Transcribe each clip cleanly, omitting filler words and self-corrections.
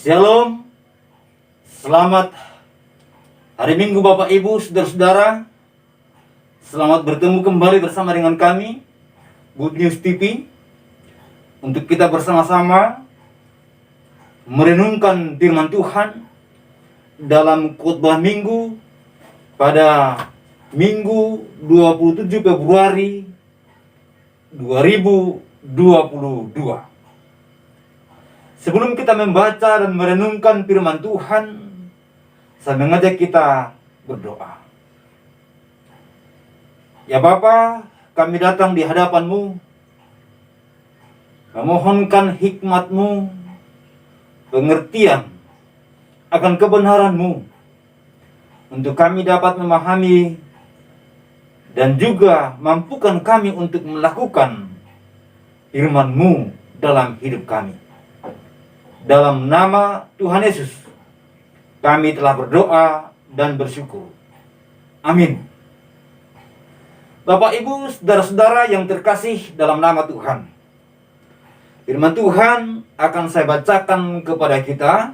Shalom, selamat hari Minggu Bapak Ibu, Saudara-saudara. Selamat bertemu kembali bersama dengan kami, Good News TV, untuk kita bersama-sama merenungkan firman Tuhan dalam khotbah Minggu pada Minggu 27 Februari 2022. Sebelum kita membaca dan merenungkan firman Tuhan, saya mengajak kita berdoa. Ya Bapa, kami datang di hadapan-Mu, memohonkan hikmat-Mu, pengertian akan kebenaran-Mu, untuk kami dapat memahami dan juga mampukan kami untuk melakukan firman-Mu dalam hidup kami. Dalam nama Tuhan Yesus, kami telah berdoa dan bersyukur. Amin. Bapak, Ibu, saudara-saudara yang terkasih dalam nama Tuhan, firman Tuhan akan saya bacakan kepada kita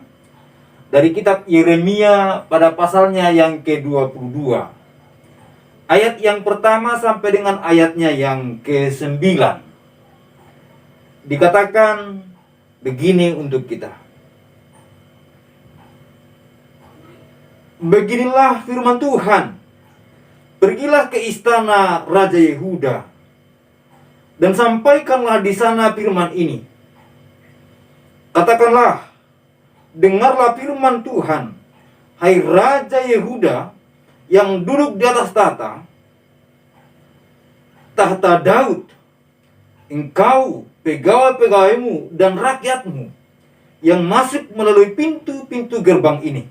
dari kitab Yeremia pada pasalnya yang ke-22. Ayat yang pertama sampai dengan ayatnya yang ke-9. Dikatakan begini untuk kita. Beginilah firman Tuhan. Pergilah ke istana Raja Yehuda dan sampaikanlah di sana firman ini. Katakanlah, dengarlah firman Tuhan, hai Raja Yehuda yang duduk di atas tahta Daud, engkau, pegawai-pegawaimu dan rakyatmu yang masuk melalui pintu-pintu gerbang ini.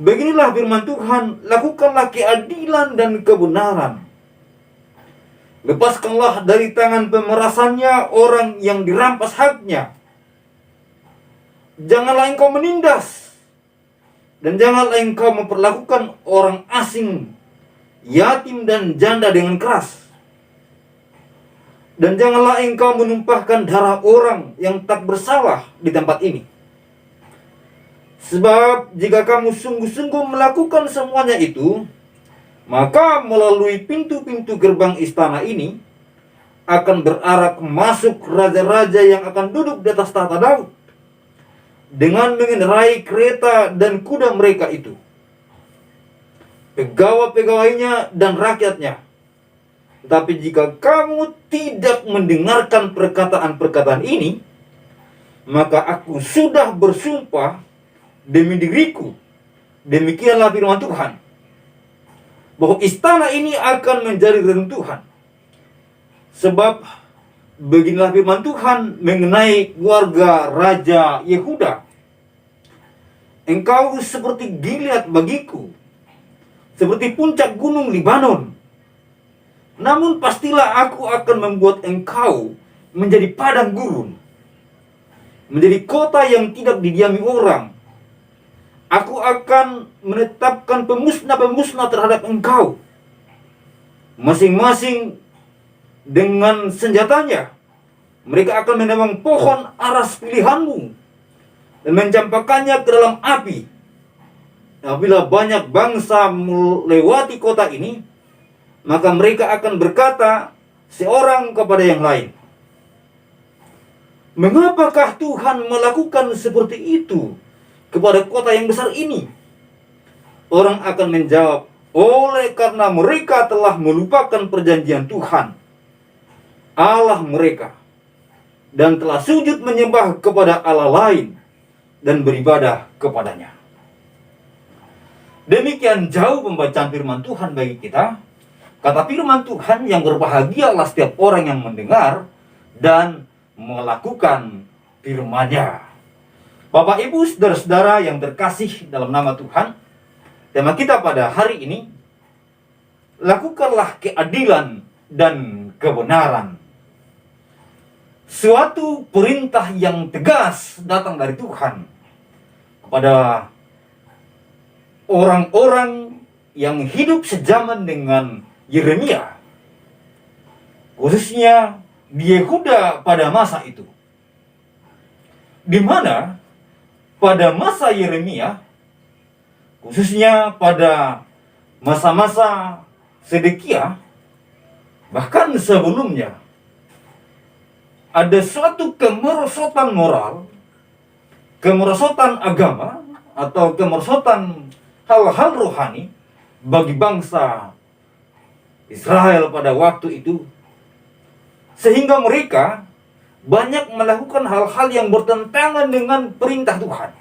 Beginilah firman Tuhan, lakukanlah keadilan dan kebenaran. Lepaskanlah dari tangan pemerasannya orang yang dirampas haknya. Janganlah engkau menindas, dan janganlah engkau memperlakukan orang asing, yatim dan janda dengan keras. Dan janganlah engkau menumpahkan darah orang yang tak bersalah di tempat ini. Sebab jika kamu sungguh-sungguh melakukan semuanya itu, maka melalui pintu-pintu gerbang istana ini akan berarak masuk raja-raja yang akan duduk di atas tahta Daud, dengan mengendarai kereta dan kuda mereka itu, pegawai-pegawainya dan rakyatnya. Tetapi jika kamu tidak mendengarkan perkataan-perkataan ini, maka aku sudah bersumpah demi diriku, demikianlah firman Tuhan, bahwa istana ini akan menjadi reruntuhan. Sebab beginilah firman Tuhan mengenai keluarga Raja Yehuda. Engkau seperti Gilead bagiku, seperti puncak gunung Libanon. Namun pastilah aku akan membuat engkau menjadi padang gurun, menjadi kota yang tidak didiami orang. Aku akan menetapkan pemusnah-pemusnah terhadap engkau, masing-masing dengan senjatanya. Mereka akan menebang pohon aras pilihanmu dan mencampakkannya ke dalam api. Apabila banyak bangsa melewati kota ini, maka mereka akan berkata seorang kepada yang lain, mengapakah Tuhan melakukan seperti itu kepada kota yang besar ini? Orang akan menjawab, oleh karena mereka telah melupakan perjanjian Tuhan, Allah mereka, dan telah sujud menyembah kepada Allah lain dan beribadah kepadanya. Demikian jauh pembacaan firman Tuhan bagi kita. Kata firman Tuhan yang berbahagialah setiap orang yang mendengar dan melakukan firman-Nya. Bapak, Ibu, saudara-saudara yang terkasih dalam nama Tuhan, tema kita pada hari ini, lakukanlah keadilan dan kebenaran. Suatu perintah yang tegas datang dari Tuhan kepada orang-orang yang hidup sejaman dengan Yeremia, khususnya di Yehuda pada masa itu, di mana pada masa Yeremia, khususnya pada masa-masa Sedekia, bahkan sebelumnya, ada suatu kemerosotan moral, kemerosotan agama, atau kemerosotan hal-hal rohani bagi bangsa Israel pada waktu itu, sehingga mereka banyak melakukan hal-hal yang bertentangan dengan perintah Tuhan.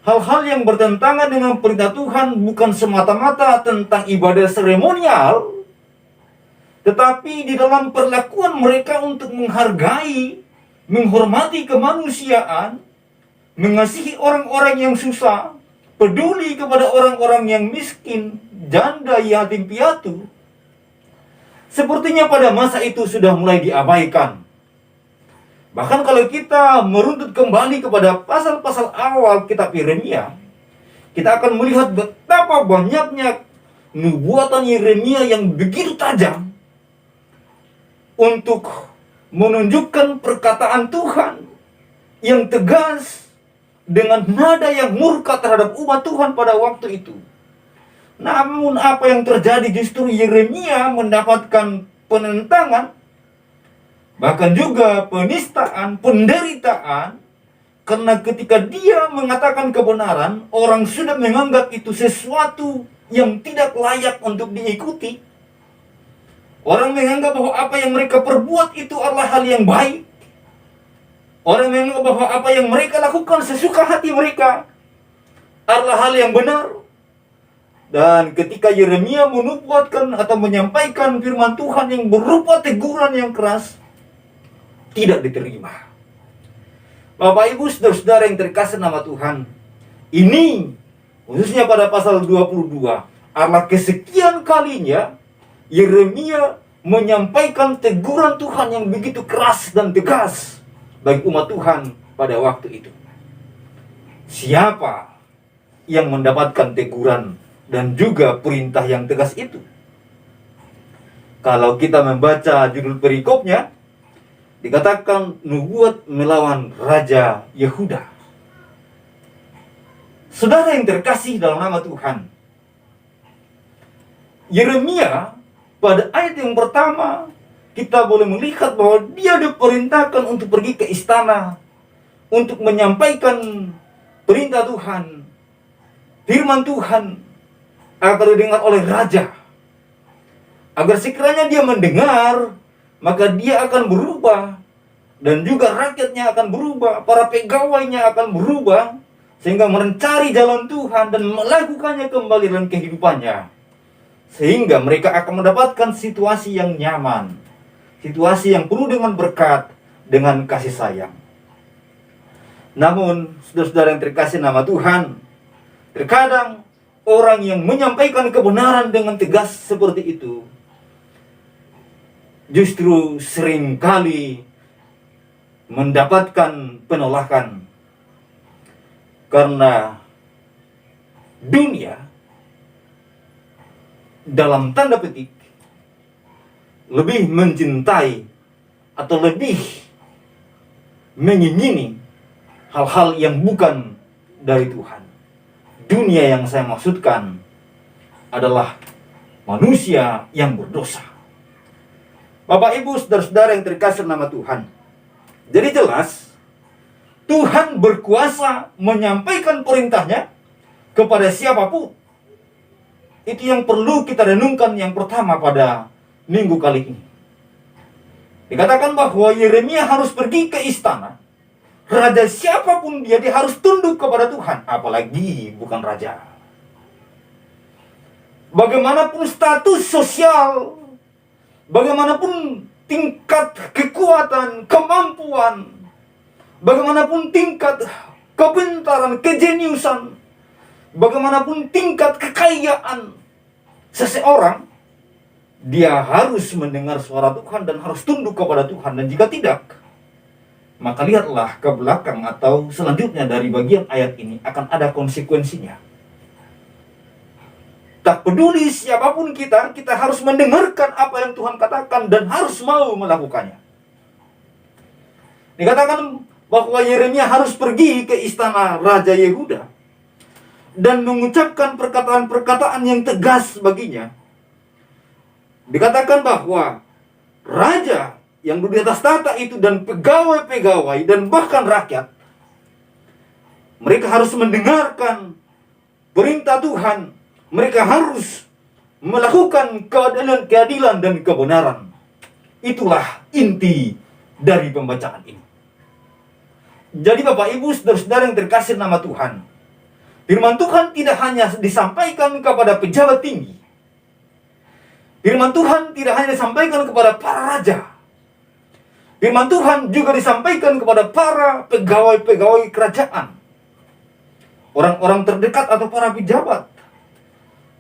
Hal-hal yang bertentangan dengan perintah Tuhan bukan semata-mata tentang ibadah seremonial, tetapi di dalam perlakuan mereka untuk menghargai, menghormati kemanusiaan, mengasihi orang-orang yang susah, peduli kepada orang-orang yang miskin, janda, yatim piatu, sepertinya pada masa itu sudah mulai diabaikan. Bahkan kalau kita meruntut kembali kepada pasal-pasal awal kitab Yeremia, kita akan melihat betapa banyaknya nubuatan Yeremia yang begitu tajam untuk menunjukkan perkataan Tuhan yang tegas dengan nada yang murka terhadap umat Tuhan pada waktu itu. Namun apa yang terjadi, justru Yeremia mendapatkan penentangan, bahkan juga penistaan, penderitaan, karena ketika dia mengatakan kebenaran, orang sudah menganggap itu sesuatu yang tidak layak untuk diikuti. Orang menganggap bahwa apa yang mereka perbuat itu adalah hal yang baik. Orang menganggap bahwa apa yang mereka lakukan sesuka hati mereka adalah hal yang benar. Dan ketika Yeremia menubuatkan atau menyampaikan firman Tuhan yang berupa teguran yang keras, tidak diterima. Bapak Ibu saudara-saudara yang terkasih nama Tuhan, ini khususnya pada pasal 22 adalah kesekian kalinya Yeremia menyampaikan teguran Tuhan yang begitu keras dan tegas bagi umat Tuhan pada waktu itu. Siapa yang mendapatkan teguran dan juga perintah yang tegas itu? Kalau kita membaca judul perikopnya, dikatakan nubuat melawan Raja Yehuda. Saudara yang terkasih dalam nama Tuhan, Yeremia pada ayat yang pertama kita boleh melihat bahwa dia diperintahkan untuk pergi ke istana untuk menyampaikan perintah Tuhan, firman Tuhan, agar didengar oleh raja, agar sekiranya dia mendengar, maka dia akan berubah, dan juga rakyatnya akan berubah, para pegawainya akan berubah, sehingga mencari jalan Tuhan dan melakukannya kembali dalam kehidupannya, sehingga mereka akan mendapatkan situasi yang nyaman, situasi yang penuh dengan berkat, dengan kasih sayang. Namun, saudara-saudara yang terkasih nama Tuhan, terkadang orang yang menyampaikan kebenaran dengan tegas seperti itu justru seringkali mendapatkan penolakan, karena dunia dalam tanda petik lebih mencintai atau lebih mengingini hal-hal yang bukan dari Tuhan. Dunia yang saya maksudkan adalah manusia yang berdosa. Bapak Ibu saudara-saudara yang terkasih nama Tuhan, jadi jelas Tuhan berkuasa menyampaikan perintahnya kepada siapapun. Itu yang perlu kita renungkan yang pertama pada minggu kali ini. Dikatakan bahwa Yeremia harus pergi ke istana. Raja siapapun dia harus tunduk kepada Tuhan, apalagi bukan raja. Bagaimanapun status sosial, bagaimanapun tingkat kekuatan, kemampuan, bagaimanapun tingkat kepintaran, kejeniusan, bagaimanapun tingkat kekayaan seseorang, dia harus mendengar suara Tuhan dan harus tunduk kepada Tuhan. Dan jika tidak, maka lihatlah ke belakang atau selanjutnya dari bagian ayat ini akan ada konsekuensinya. Tak peduli siapapun kita harus mendengarkan apa yang Tuhan katakan dan harus mau melakukannya. Dikatakan bahwa Yeremia harus pergi ke istana Raja Yehuda dan mengucapkan perkataan-perkataan yang tegas baginya. Dikatakan bahwa raja yang duduk di atas tahta itu dan pegawai-pegawai dan bahkan rakyat, mereka harus mendengarkan perintah Tuhan. Mereka harus melakukan keadilan dan kebenaran. Itulah inti dari pembacaan ini. Jadi Bapak Ibu saudara-saudara yang terkasih nama Tuhan, firman Tuhan tidak hanya disampaikan kepada pejabat tinggi. Firman Tuhan tidak hanya disampaikan kepada para raja. Firman Tuhan juga disampaikan kepada para pegawai-pegawai kerajaan, orang-orang terdekat atau para pejabat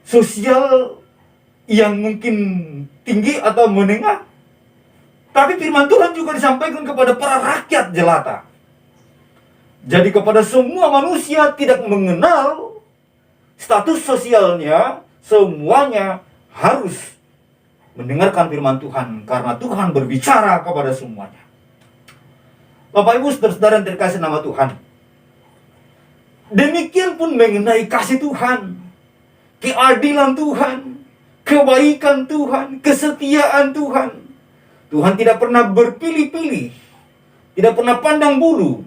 sosial yang mungkin tinggi atau menengah. Tapi firman Tuhan juga disampaikan kepada para rakyat jelata. Jadi kepada semua manusia tidak mengenal status sosialnya, semuanya harus mendengarkan firman Tuhan, karena Tuhan berbicara kepada semuanya. Bapak Ibu saudara-saudara yang terkasih nama Tuhan, demikian pun mengenai kasih Tuhan, keadilan Tuhan, kebaikan Tuhan, kesetiaan Tuhan. Tuhan tidak pernah berpilih-pilih, tidak pernah pandang bulu.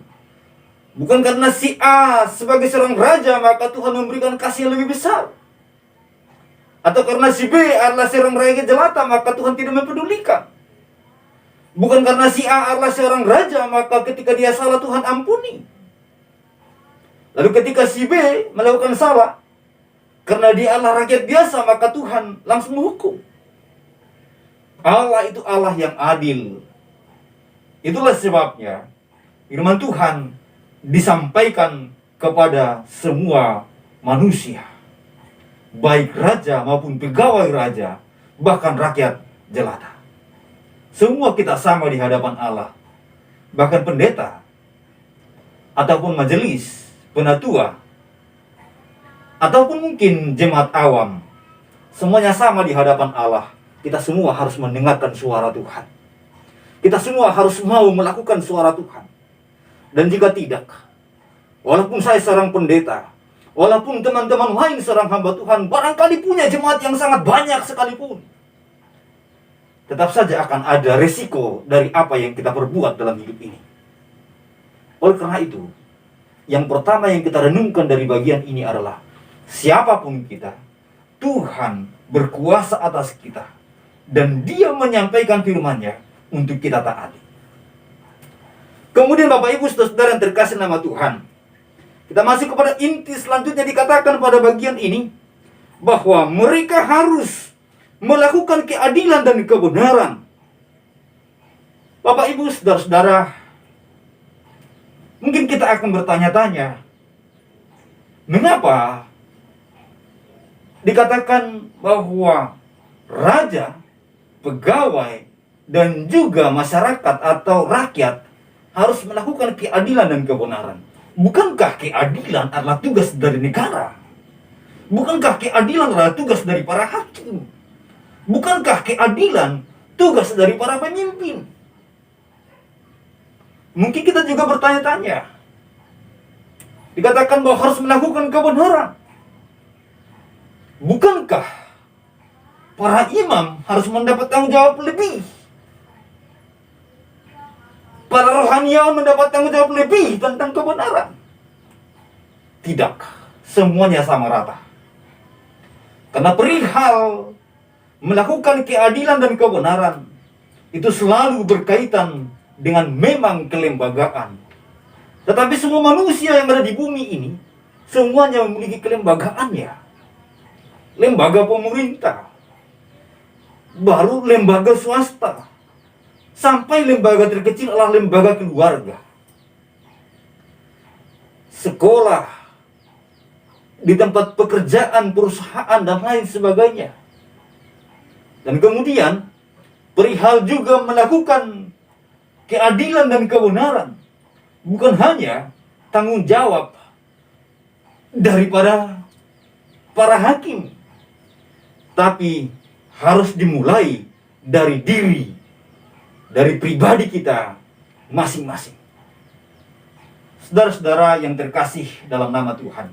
Bukan karena si A sebagai seorang raja maka Tuhan memberikan kasih yang lebih besar, atau karena si B adalah seorang raja jelata maka Tuhan tidak mempedulikan. Bukan karena si A adalah seorang raja maka ketika dia salah Tuhan ampuni. Lalu ketika si B melakukan salah, karena dia adalah rakyat biasa maka Tuhan langsung menghukum. Allah itu Allah yang adil. Itulah sebabnya firman Tuhan disampaikan kepada semua manusia, baik raja maupun pegawai raja, bahkan rakyat jelata. Semua kita sama di hadapan Allah. Bahkan pendeta ataupun majelis, penatua, ataupun mungkin jemaat awam, semuanya sama di hadapan Allah. Kita semua harus mendengarkan suara Tuhan. Kita semua harus mau melakukan suara Tuhan. Dan jika tidak, walaupun saya seorang pendeta, walaupun teman-teman lain seorang hamba Tuhan barangkali punya jemaat yang sangat banyak sekalipun, tetap saja akan ada resiko dari apa yang kita perbuat dalam hidup ini. Oleh karena itu, yang pertama yang kita renungkan dari bagian ini adalah, siapapun kita, Tuhan berkuasa atas kita, dan Dia menyampaikan firman-Nya untuk kita taati. Kemudian Bapak Ibu saudara yang terkasih nama Tuhan, kita masih kepada inti selanjutnya. Dikatakan pada bagian ini bahwa mereka harus melakukan keadilan dan kebenaran. Bapak Ibu saudara-saudara, mungkin kita akan bertanya-tanya, mengapa dikatakan bahwa raja, pegawai, dan juga masyarakat atau rakyat harus melakukan keadilan dan kebenaran? Bukankah keadilan adalah tugas dari negara? Bukankah keadilan adalah tugas dari para hakim? Bukankah keadilan tugas dari para pemimpin? Mungkin kita juga bertanya-tanya. Dikatakan bahwa harus melakukan kebenaran. Bukankah para imam harus mendapat tanggung jawab lebih? Para rohaniawan mendapat tanggung jawab lebih tentang kebenaran? Tidak, semuanya sama rata. Karena perihal melakukan keadilan dan kebenaran itu selalu berkaitan dengan memang kelembagaan. Tetapi semua manusia yang ada di bumi ini semuanya memiliki kelembagaannya. Lembaga pemerintah, baru lembaga swasta, sampai lembaga terkecil adalah lembaga keluarga, sekolah, di tempat pekerjaan, perusahaan, dan lain sebagainya. Dan kemudian perihal juga melakukan keadilan dan kebenaran bukan hanya tanggung jawab daripada para hakim, tapi harus dimulai dari diri, dari pribadi kita masing-masing. Saudara-saudara yang terkasih dalam nama Tuhan,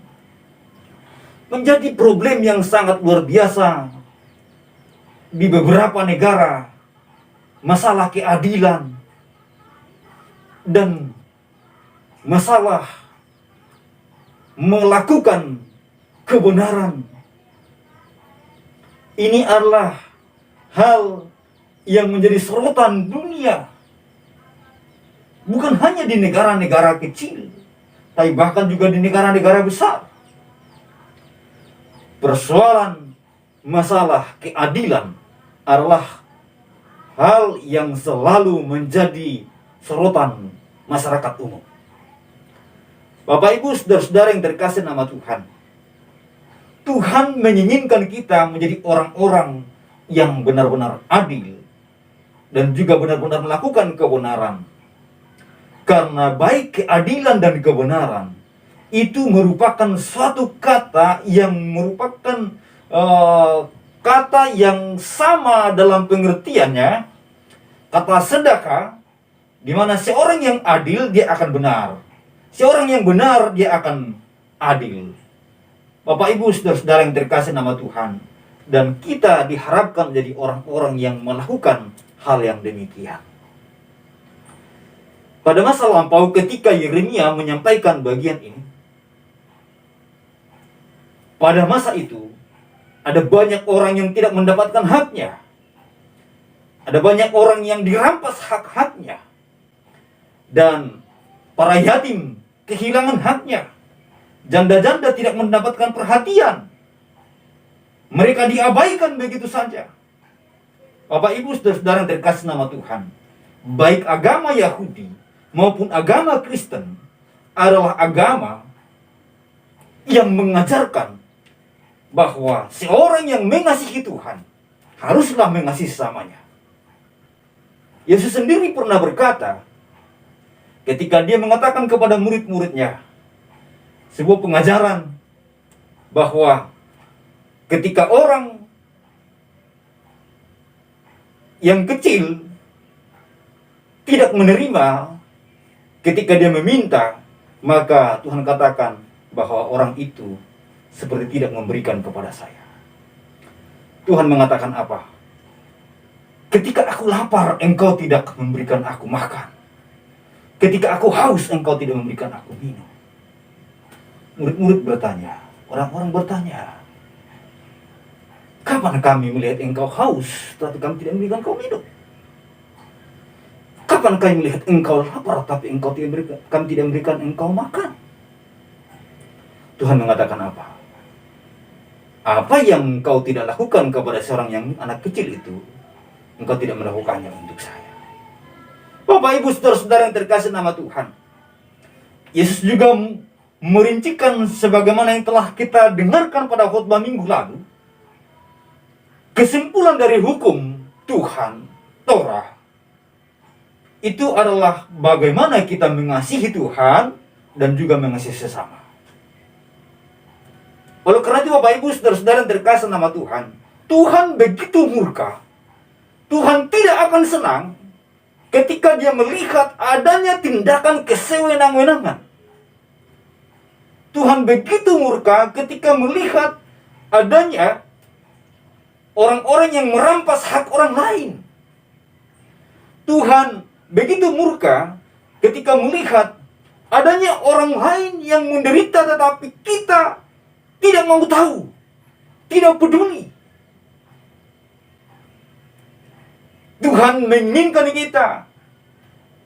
menjadi problem yang sangat luar biasa di beberapa negara, masalah keadilan dan masalah melakukan kebenaran. Ini adalah hal yang menjadi sorotan dunia, bukan hanya di negara-negara kecil, tapi bahkan juga di negara-negara besar. Persoalan masalah keadilan adalah hal yang selalu menjadi sorotan masyarakat umum. Bapak Ibu saudara-saudara yang terkasih nama Tuhan, Tuhan menginginkan kita menjadi orang-orang yang benar-benar adil dan juga benar-benar melakukan kebenaran. Karena baik keadilan dan kebenaran itu merupakan suatu kata yang merupakan kata yang sama dalam pengertiannya. Kata sedekah, di mana seorang yang adil dia akan benar, seorang yang benar dia akan adil. Bapak Ibu saudara-saudara yang terkasih nama Tuhan, dan kita diharapkan menjadi orang-orang yang melakukan hal yang demikian. Pada masa lampau ketika Yeremia menyampaikan bagian ini, pada masa itu ada banyak orang yang tidak mendapatkan haknya. Ada banyak orang yang dirampas hak-haknya. Dan para yatim kehilangan haknya. Janda-janda tidak mendapatkan perhatian. Mereka diabaikan begitu saja. Bapak Ibu saudara-saudara yang terkasih nama Tuhan, baik agama Yahudi maupun agama Kristen adalah agama yang mengajarkan bahwa seorang yang mengasihi Tuhan haruslah mengasihi sesamanya. Yesus sendiri pernah berkata ketika dia mengatakan kepada murid-muridnya sebuah pengajaran bahwa ketika orang yang kecil tidak menerima ketika dia meminta, maka Tuhan katakan bahwa orang itu seperti tidak memberikan kepada saya. Tuhan mengatakan apa? Ketika aku lapar, engkau tidak memberikan aku makan. Ketika aku haus, engkau tidak memberikan aku minum. Murid-murid bertanya, orang-orang bertanya, kapan kami melihat engkau haus, tapi kami tidak memberikan kau minum? Kapan kami melihat engkau lapar, tapi kami tidak memberikan engkau makan? Tuhan mengatakan apa? Apa yang engkau tidak lakukan kepada seorang yang anak kecil itu, engkau tidak melakukannya untuk saya. Bapak Ibu saudara-saudara yang terkasih nama Tuhan, Yesus juga merincikan sebagaimana yang telah kita dengarkan pada khotbah minggu lalu. Kesimpulan dari hukum Tuhan, Torah, itu adalah bagaimana kita mengasihi Tuhan dan juga mengasihi sesama. Oleh karena itu Bapak Ibu saudara-saudara yang terkasih nama Tuhan, Tuhan begitu murka. Tuhan tidak akan senang ketika dia melihat adanya tindakan kesewenang-wenangan. Tuhan begitu murka ketika melihat adanya orang-orang yang merampas hak orang lain. Tuhan begitu murka ketika melihat adanya orang lain yang menderita tetapi kita tidak mau tahu, tidak peduli. Tuhan menginginkan kita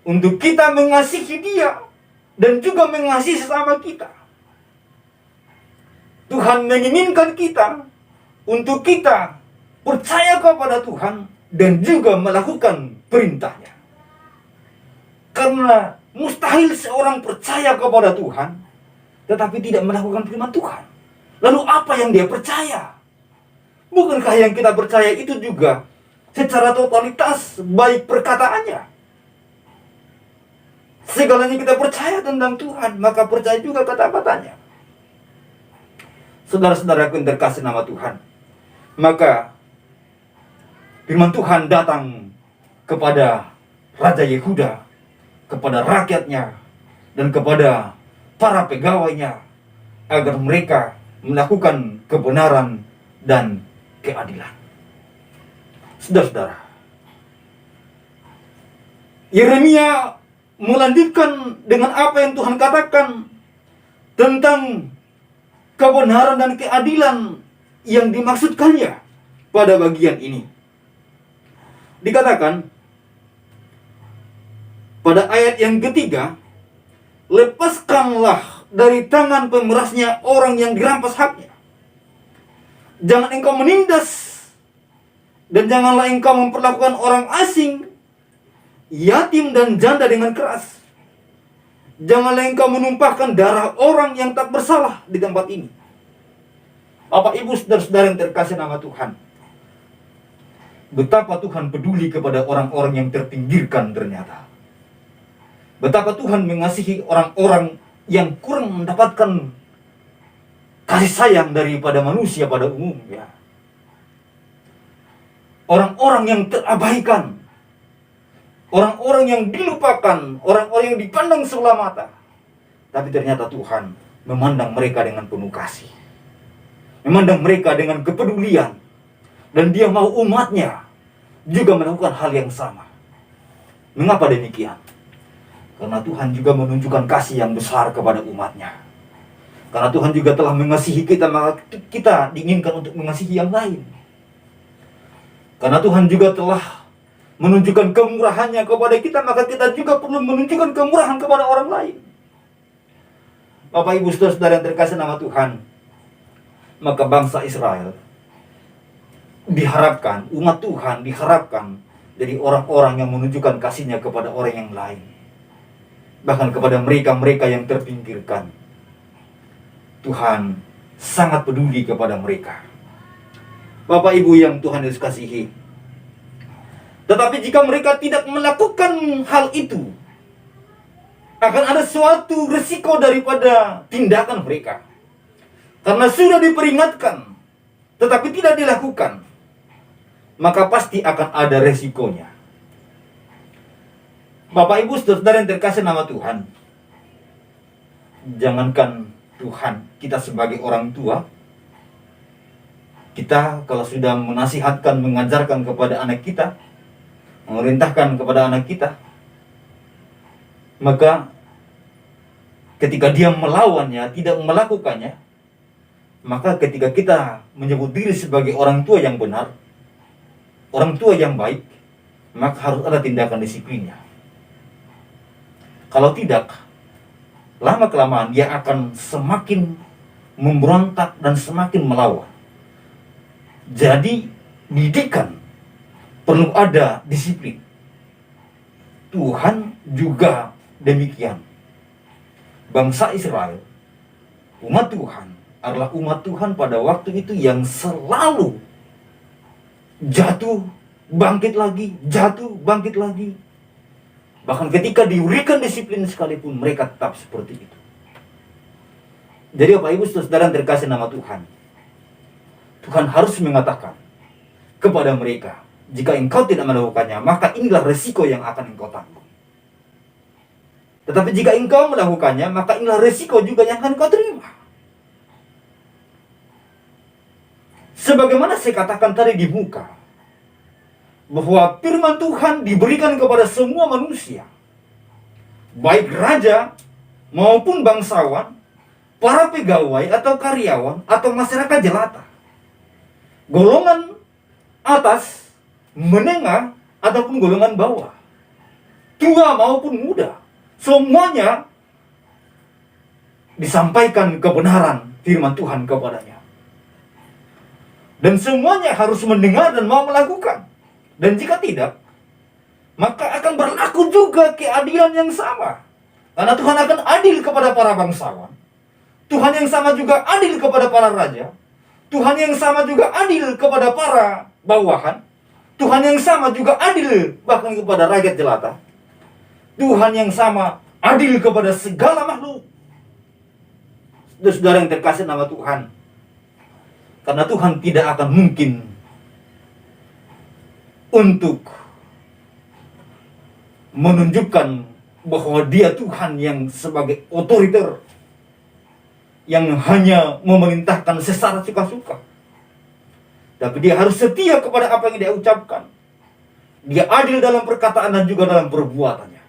untuk kita mengasihi Dia dan juga mengasihi sesama kita. Tuhan menginginkan kita untuk kita percaya kepada Tuhan dan juga melakukan perintahnya. Karena mustahil seorang percaya kepada Tuhan tetapi tidak melakukan firman Tuhan. Lalu apa yang dia percaya? Bukankah yang kita percaya itu juga secara totalitas baik perkataannya? Segalanya kita percaya tentang Tuhan, maka percaya juga kata-katanya. Saudara-saudaraku yang terkasih nama Tuhan, maka firman Tuhan datang kepada Raja Yehuda, kepada rakyatnya, dan kepada para pegawainya agar mereka melakukan kebenaran dan keadilan. Saudara-saudara, Yeremia melanjutkan dengan apa yang Tuhan katakan tentang kebenaran dan keadilan yang dimaksudkannya pada bagian ini. Dikatakan pada ayat yang ketiga, lepaskanlah dari tangan pemerasnya orang yang dirampas haknya. Jangan engkau menindas dan janganlah engkau memperlakukan orang asing, yatim dan janda dengan keras. Janganlah engkau menumpahkan darah orang yang tak bersalah di tempat ini. Bapak, Ibu, saudara-saudara yang terkasih nama Tuhan, betapa Tuhan peduli kepada orang-orang yang terpinggirkan ternyata. Betapa Tuhan mengasihi orang-orang yang kurang mendapatkan kasih sayang daripada manusia pada umumnya. Orang-orang yang terabaikan, orang-orang yang dilupakan, orang-orang yang dipandang sebelah mata. Tapi ternyata Tuhan memandang mereka dengan penuh kasih, memandang mereka dengan kepedulian. Dan Dia mau umatnya juga melakukan hal yang sama. Mengapa demikian? Karena Tuhan juga menunjukkan kasih yang besar kepada umatnya. Karena Tuhan juga telah mengasihi kita, maka kita diinginkan untuk mengasihi yang lain. Karena Tuhan juga telah menunjukkan kemurahannya kepada kita, maka kita juga perlu menunjukkan kemurahan kepada orang lain. Bapak, Ibu, saudara-saudara yang terkasih nama Tuhan, maka bangsa Israel diharapkan, umat Tuhan diharapkan jadi orang-orang yang menunjukkan kasihnya kepada orang yang lain. Bahkan kepada mereka-mereka yang terpinggirkan, Tuhan sangat peduli kepada mereka. Bapak, Ibu yang Tuhan Yesus kasihi, tetapi jika mereka tidak melakukan hal itu, akan ada suatu resiko daripada tindakan mereka. Karena sudah diperingatkan, tetapi tidak dilakukan, maka pasti akan ada resikonya. Bapak, Ibu, saudara yang terkasih nama Tuhan, jangankan Tuhan, kita sebagai orang tua, kita kalau sudah menasihatkan, mengajarkan kepada anak kita, memerintahkan kepada anak kita, maka ketika dia melawannya, tidak melakukannya, maka ketika kita menyebut diri sebagai orang tua yang benar, orang tua yang baik, maka harus ada tindakan disiplinnya. Kalau tidak, lama-kelamaan dia akan semakin memberontak dan semakin melawan. Jadi, didikan perlu ada disiplin. Tuhan juga demikian. Bangsa Israel, umat Tuhan, adalah umat Tuhan pada waktu itu yang selalu jatuh, bangkit lagi, jatuh, bangkit lagi. Bahkan ketika diberikan disiplin sekalipun, mereka tetap seperti itu. Jadi Bapak, Ibu, saudara yang terkasih nama Tuhan, Tuhan harus mengatakan kepada mereka, jika engkau tidak melakukannya, maka inilah resiko yang akan engkau tanggung. Tetapi jika engkau melakukannya, maka inilah resiko juga yang akan engkau terima. Sebagaimana saya katakan tadi di muka, bahwa firman Tuhan diberikan kepada semua manusia, baik raja maupun bangsawan, para pegawai atau karyawan atau masyarakat jelata, golongan atas, menengah ataupun golongan bawah, tua maupun muda, semuanya disampaikan kebenaran firman Tuhan kepadanya. Dan semuanya harus mendengar dan mau melakukan. Dan jika tidak, maka akan berlaku juga keadilan yang sama. Karena Tuhan akan adil kepada para bangsawan. Tuhan yang sama juga adil kepada para raja. Tuhan yang sama juga adil kepada para bawahan. Tuhan yang sama juga adil bahkan kepada rakyat jelata. Tuhan yang sama adil kepada segala makhluk. Saudara yang terkasih nama Tuhan, karena Tuhan tidak akan mungkin untuk menunjukkan bahwa Dia Tuhan yang sebagai otoriter, yang hanya memerintahkan secara suka-suka. Tapi dia harus setia kepada apa yang dia ucapkan. Dia adil dalam perkataan dan juga dalam perbuatannya.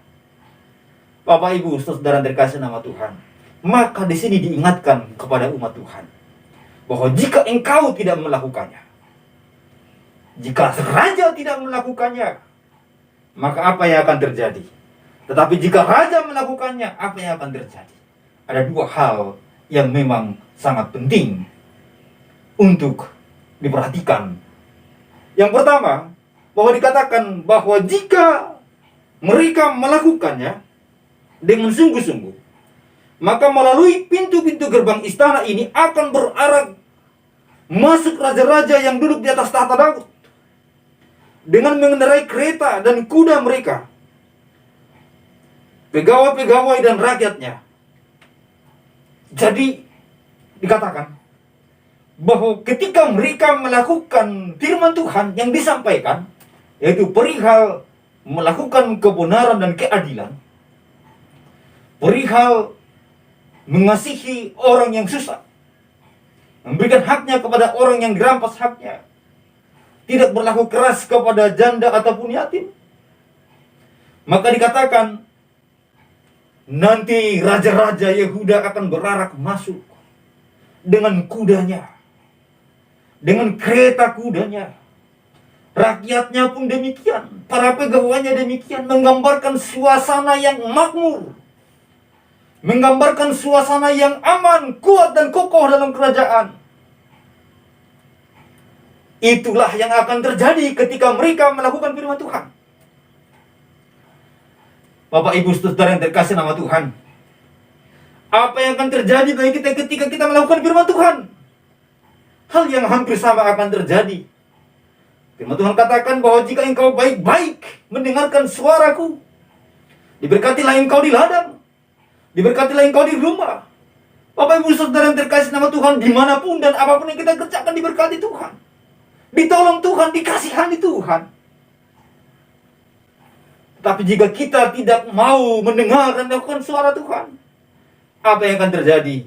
Bapak Ibu, saudara terkasih nama Tuhan. Maka di sini diingatkan kepada umat Tuhan bahwa jika engkau tidak melakukannya, jika raja tidak melakukannya, maka apa yang akan terjadi? Tetapi jika raja melakukannya, apa yang akan terjadi? Ada dua hal yang memang sangat penting untuk diperhatikan. Yang pertama, bahwa dikatakan bahwa jika mereka melakukannya dengan sungguh-sungguh, maka melalui pintu-pintu gerbang istana ini akan berarak masuk raja-raja yang duduk di atas tahta Daud dengan mengendarai kereta dan kuda mereka, pegawai-pegawai dan rakyatnya. Jadi dikatakan bahwa ketika mereka melakukan firman Tuhan yang disampaikan, yaitu perihal melakukan kebenaran dan keadilan, perihal mengasihi orang yang susah, memberikan haknya kepada orang yang dirampas haknya, tidak berlaku keras kepada janda ataupun yatim, maka dikatakan nanti raja-raja Yehuda akan berarak masuk dengan kudanya, dengan kereta kudanya. Rakyatnya pun demikian, para pegawainya demikian, menggambarkan suasana yang makmur, menggambarkan suasana yang aman, kuat dan kokoh dalam kerajaan. Itulah yang akan terjadi ketika mereka melakukan firman Tuhan. Bapak Ibu saudara yang terkasih nama Tuhan, apa yang akan terjadi bagi kita ketika kita melakukan firman Tuhan? Hal yang hampir sama akan terjadi. Firman Tuhan katakan bahwa jika engkau baik-baik mendengarkan suaraku, diberkatilah engkau di ladang, diberkatilah engkau di rumah. Bapak Ibu saudara yang terkasih nama Tuhan, dimanapun dan apapun yang kita kerjakan diberkati Tuhan, ditolong Tuhan, dikasihani Tuhan. Tapi jika kita tidak mau mendengar dan melakukan suara Tuhan, apa yang akan terjadi?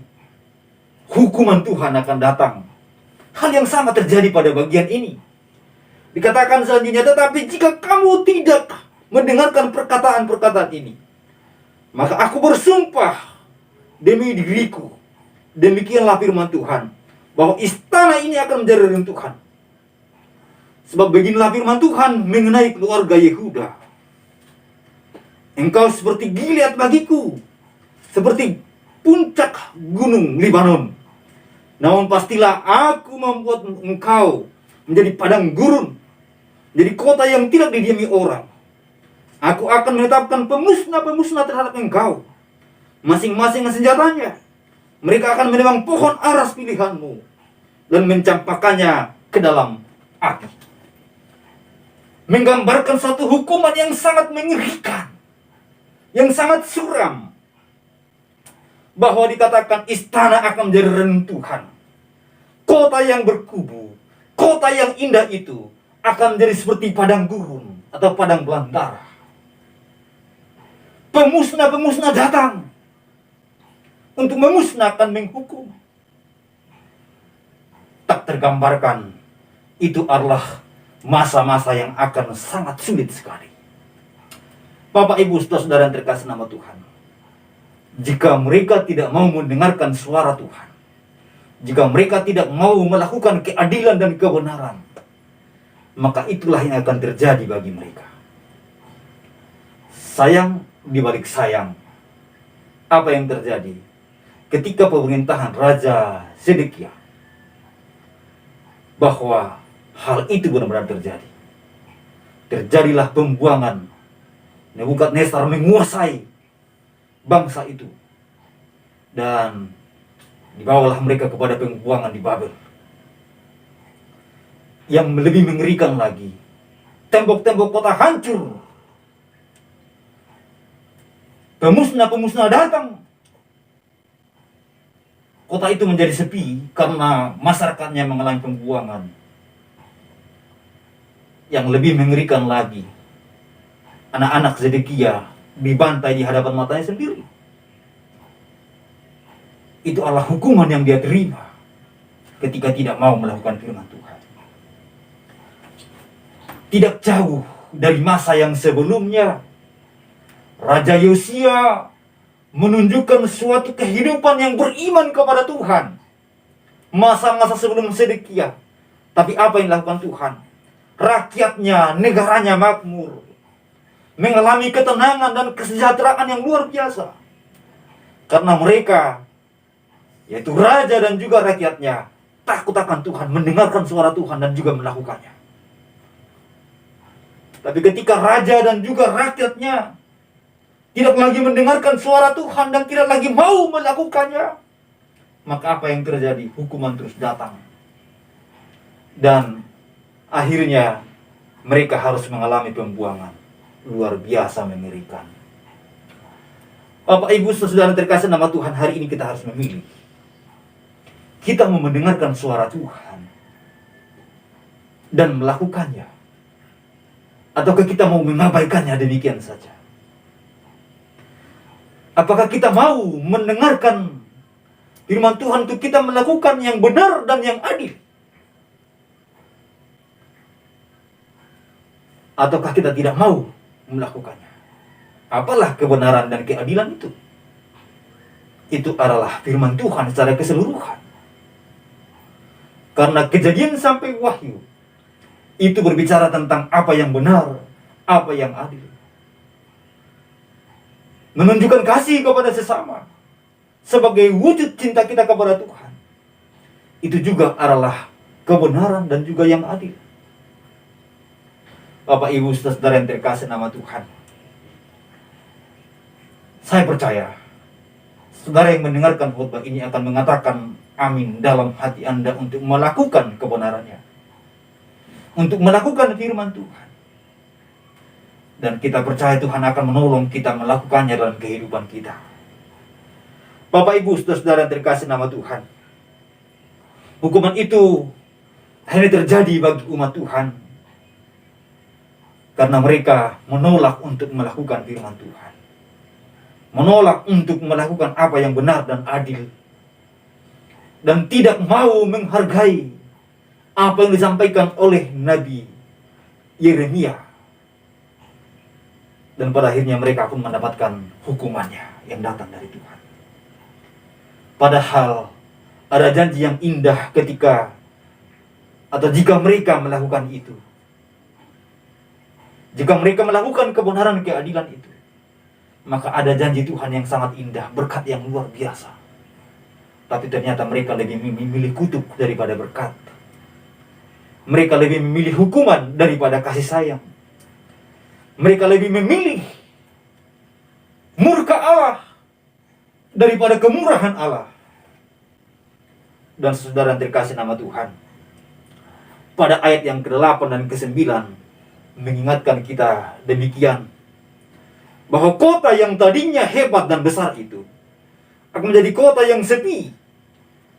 Hukuman Tuhan akan datang. Hal yang sama terjadi pada bagian ini. Dikatakan selanjutnya, tetapi jika kamu tidak mendengarkan perkataan-perkataan ini, maka aku bersumpah demi diriku, demikianlah firman Tuhan, bahwa istana ini akan menjadi reruntuhan. Sebab beginilah firman Tuhan mengenai keluarga Yehuda. Engkau seperti Gilead bagiku, seperti puncak gunung Libanon. Namun pastilah aku membuat engkau menjadi padang gurun, jadi kota yang tidak didiami orang. Aku akan menetapkan pemusnah-pemusnah terhadap engkau, masing-masing senjatanya. Mereka akan menebang pohon aras pilihanmu dan mencampakkannya ke dalam api. Menggambarkan suatu hukuman yang sangat mengerikan, yang sangat suram, bahwa dikatakan istana akan menjadi reruntuhan. Kota yang berkubu, kota yang indah itu akan menjadi seperti padang gurun atau padang belantara. Pemusnah-pemusnah datang untuk memusnahkan, menghukum. Tak tergambarkan itu adalah masa-masa yang akan sangat sulit sekali. Bapak Ibu saudara yang terkasih nama Tuhan, jika mereka tidak mau mendengarkan suara Tuhan, jika mereka tidak mau melakukan keadilan dan kebenaran, maka itulah yang akan terjadi bagi mereka. Sayang dibalik sayang, apa yang terjadi ketika pemerintahan Raja Zedekia, bahwa hal itu benar-benar terjadi. Terjadilah pembuangan. Nebukadnezar menguasai bangsa itu, dan dibawalah mereka kepada pembuangan di Babel. Yang lebih mengerikan lagi, tembok-tembok kota hancur. Pemusnah-pemusnah datang. Kota itu menjadi sepi karena masyarakatnya mengalami pembuangan. Yang lebih mengerikan lagi, anak-anak Zedekia dibantai di hadapan matanya sendiri. Itu adalah hukuman yang dia terima ketika tidak mau melakukan firman Tuhan. Tidak jauh dari masa yang sebelumnya, Raja Yosia menunjukkan suatu kehidupan yang beriman kepada Tuhan. Masa-masa sebelum Sedekia. Tapi apa yang dilakukan Tuhan? Rakyatnya, negaranya makmur, mengalami ketenangan dan kesejahteraan yang luar biasa. Karena mereka, yaitu raja dan juga rakyatnya, takut akan Tuhan, mendengarkan suara Tuhan dan juga melakukannya. Tapi ketika raja dan juga rakyatnya tidak lagi mendengarkan suara Tuhan dan tidak lagi mau melakukannya, maka apa yang terjadi? Hukuman terus datang. Dan akhirnya mereka harus mengalami pembuangan. Luar biasa mengerikan. Bapak Ibu Saudara terkasih nama Tuhan, hari ini kita harus memilih. Kita mau mendengarkan suara Tuhan dan melakukannya, ataukah kita mau mengabaikannya demikian saja? Apakah kita mau mendengarkan firman Tuhan untuk kita melakukan yang benar dan yang adil? Ataukah kita tidak mau melakukannya? Apalah kebenaran dan keadilan itu? Itu adalah firman Tuhan secara keseluruhan. Karena Kejadian sampai Wahyu itu berbicara tentang apa yang benar, apa yang adil. Menunjukkan kasih kepada sesama sebagai wujud cinta kita kepada Tuhan. Itu juga adalah kebenaran dan juga yang adil. Bapak Ibu Saudara yang terkasih nama Tuhan, saya percaya saudara yang mendengarkan khotbah ini akan mengatakan amin dalam hati Anda untuk melakukan kebenarannya, untuk melakukan firman Tuhan. Dan kita percaya Tuhan akan menolong kita melakukannya dalam kehidupan kita. Bapak Ibu Saudara yang terkasih nama Tuhan, hukuman itu hanya terjadi bagi umat Tuhan karena mereka menolak untuk melakukan firman Tuhan, menolak untuk melakukan apa yang benar dan adil, dan tidak mau menghargai apa yang disampaikan oleh Nabi Yeremia. Dan pada akhirnya mereka pun mendapatkan hukumannya yang datang dari Tuhan. Padahal ada janji yang indah ketika atau jika mereka melakukan itu. Jika mereka melakukan kebenaran keadilan itu, maka ada janji Tuhan yang sangat indah, berkat yang luar biasa. Tapi ternyata mereka lebih memilih kutuk daripada berkat. Mereka lebih memilih hukuman daripada kasih sayang. Mereka lebih memilih murka Allah daripada kemurahan Allah. Dan saudara yang terkasih nama Tuhan, pada ayat yang ke-8 dan ke-9 mengingatkan kita demikian, bahwa kota yang tadinya hebat dan besar itu akan menjadi kota yang sepi.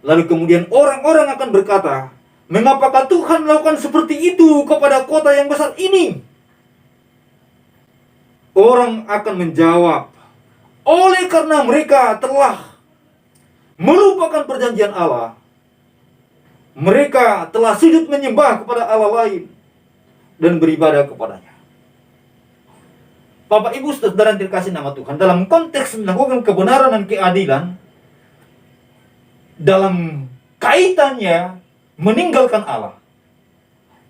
Lalu kemudian orang-orang akan berkata, mengapakah Tuhan melakukan seperti itu kepada kota yang besar ini? Orang akan menjawab, oleh karena mereka telah melupakan perjanjian Allah, mereka telah sujud menyembah kepada Allah lain dan beribadah kepadanya. Bapak Ibu Saudara yang dikasih nama Tuhan, dalam konteks melakukan kebenaran dan keadilan, dalam kaitannya meninggalkan Allah,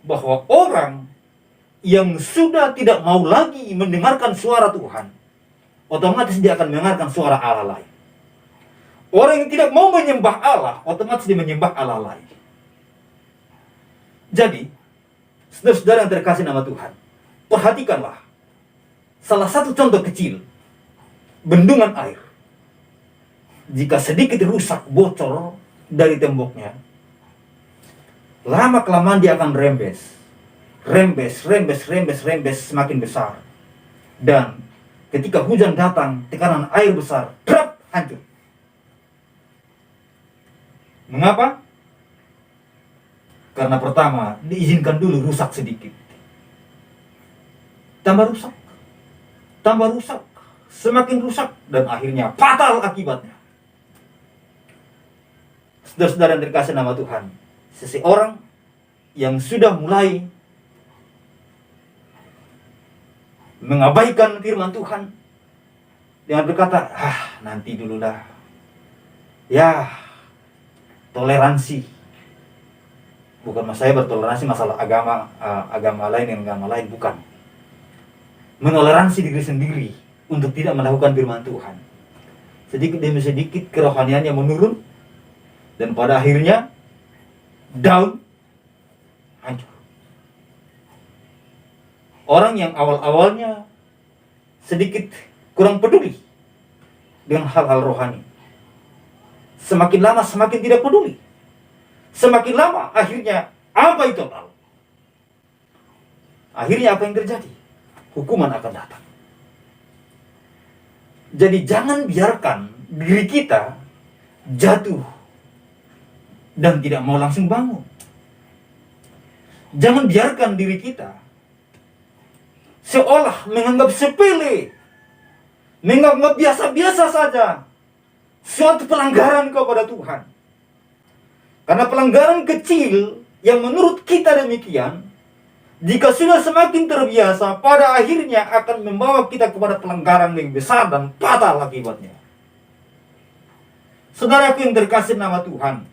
bahwa orang yang sudah tidak mau lagi mendengarkan suara Tuhan, otomatis dia akan mendengarkan suara Allah lain. Orang yang tidak mau menyembah Allah, otomatis dia menyembah Allah lain. Jadi, saudara-saudara yang terkasih nama Tuhan, perhatikanlah salah satu contoh kecil, bendungan air. Jika sedikit rusak, bocor dari temboknya, lama-kelamaan dia akan rembes semakin besar. Dan ketika hujan datang, tekanan air besar, drap, hancur. Mengapa? Karena pertama, diizinkan dulu rusak sedikit. Tambah rusak, semakin rusak, dan akhirnya fatal akibatnya. Saudara-saudara yang dikasih nama Tuhan, seseorang yang sudah mulai mengabaikan firman Tuhan dengan berkata, nanti dulu lah, ya toleransi. Bukan saya bertoleransi masalah agama lain dengan agama lain, bukan. Menoleransi diri sendiri untuk tidak melakukan firman Tuhan. Sedikit demi sedikit kerohaniannya menurun, dan pada akhirnya down, hancur. Orang yang awal-awalnya sedikit kurang peduli dengan hal-hal rohani, semakin lama semakin tidak peduli. Semakin lama akhirnya apa itu tahu? Akhirnya apa yang terjadi? Hukuman akan datang. Jadi jangan biarkan diri kita jatuh dan tidak mau langsung bangun. Jangan biarkan diri kita seolah menganggap sepele, menganggap biasa-biasa saja suatu pelanggaran kepada Tuhan. Karena pelanggaran kecil yang menurut kita demikian, jika sudah semakin terbiasa, pada akhirnya akan membawa kita kepada pelanggaran yang besar dan fatal akibatnya. Saudaraku yang terkasih nama Tuhan,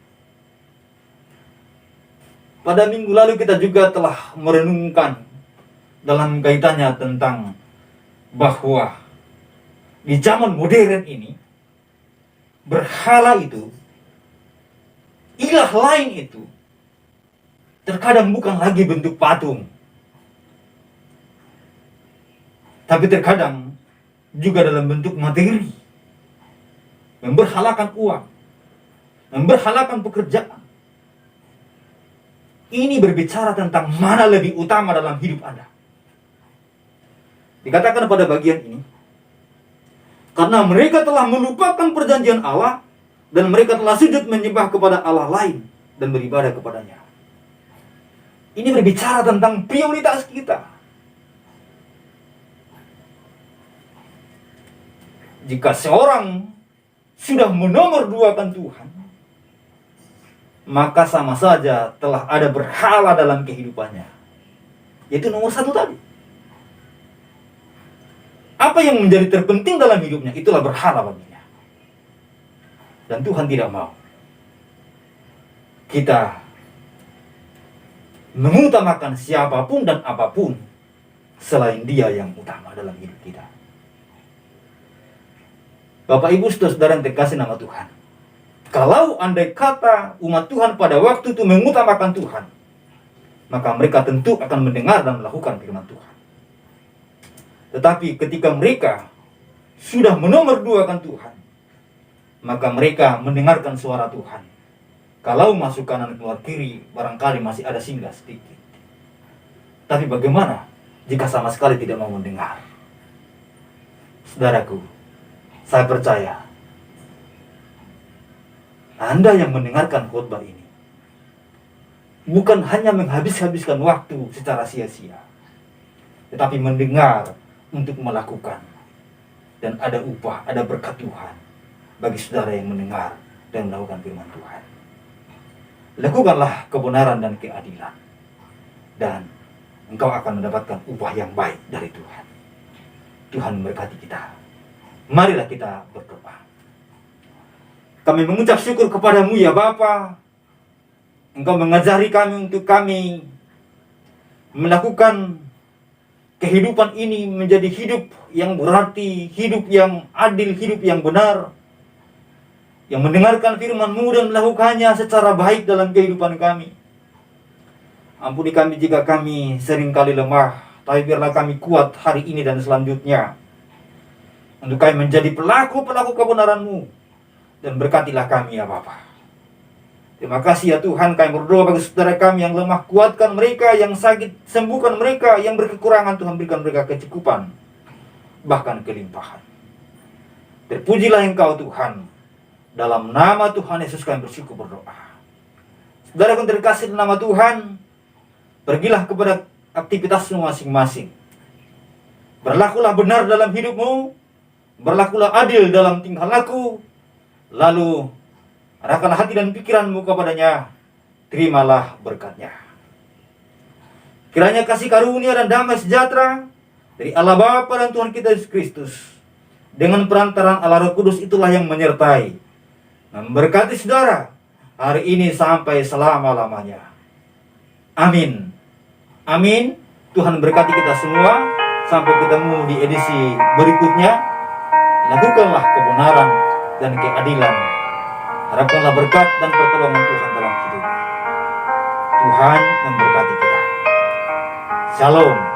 pada minggu lalu kita juga telah merenungkan dalam kaitannya tentang bahwa di zaman modern ini, berhala itu, ilah lain itu, terkadang bukan lagi bentuk patung, tapi terkadang juga dalam bentuk materi, memberhalakan uang, memberhalakan pekerjaan. Ini berbicara tentang mana lebih utama dalam hidup Anda. Dikatakan pada bagian ini, karena mereka telah melupakan perjanjian Allah, dan mereka telah sujud menyembah kepada Allah lain dan beribadah kepadanya. Ini berbicara tentang prioritas kita. Jika seorang sudah menomorduakan Tuhan, maka sama saja telah ada berhala dalam kehidupannya. Yaitu nomor satu tadi. Apa yang menjadi terpenting dalam hidupnya, itulah berhala baginya. Dan Tuhan tidak mau kita mengutamakan siapapun dan apapun selain Dia yang utama dalam hidup kita. Bapak Ibu saudara-saudara yang terkasih nama Tuhan, kalau andai kata umat Tuhan pada waktu itu mengutamakan Tuhan, maka mereka tentu akan mendengar dan melakukan firman Tuhan. Tetapi ketika mereka sudah menomorduakan Tuhan, maka mereka mendengarkan suara Tuhan. Kalau masuk kanan keluar kiri, barangkali masih ada singgah sedikit. Tapi bagaimana jika sama sekali tidak mau mendengar? Saudaraku, saya percaya Anda yang mendengarkan khotbah ini bukan hanya menghabis-habiskan waktu secara sia-sia, tetapi mendengar untuk melakukan. Dan ada upah, ada berkat Tuhan bagi saudara yang mendengar dan melakukan firman Tuhan. Lakukanlah kebenaran dan keadilan, dan engkau akan mendapatkan upah yang baik dari Tuhan. Tuhan memberkati kita. Marilah kita berdoa. Kami mengucap syukur kepadamu ya Bapa. Engkau mengajari kami untuk kami melakukan kehidupan ini menjadi hidup yang berarti, hidup yang adil, hidup yang benar, yang mendengarkan firman-Mu dan melakukannya secara baik dalam kehidupan kami. Ampuni kami jika kami seringkali lemah, tapi biarlah kami kuat hari ini dan selanjutnya, untuk kami menjadi pelaku-pelaku kebenaran-Mu, dan berkatilah kami ya Bapa. Terima kasih ya Tuhan, kami berdoa bagi saudara kami yang lemah, kuatkan mereka, yang sakit sembuhkan mereka, yang berkekurangan Tuhan berikan mereka kecukupan, bahkan kelimpahan. Terpujilah Engkau Tuhan. Dalam nama Tuhan Yesus kami bersyukur berdoa. Saudara yang terkasih dalam nama Tuhan, pergilah kepada aktivitasmu masing-masing. Berlakulah benar dalam hidupmu, berlakulah adil dalam tingkah laku, lalu Arahkan hati dan pikiranmu kepadanya, terimalah berkatnya. Kiranya kasih karunia dan damai sejahtera dari Allah Bapa dan Tuhan kita Yesus Kristus, dengan perantaraan Allah Roh Kudus itulah yang menyertai, memberkati saudara hari ini sampai selama-lamanya. Amin. Amin. Tuhan berkati kita semua. Sampai ketemu di edisi berikutnya. Lakukanlah kebenaran dan keadilan. Harapkanlah berkat dan pertolongan Tuhan dalam hidup. Tuhan memberkati kita. Shalom.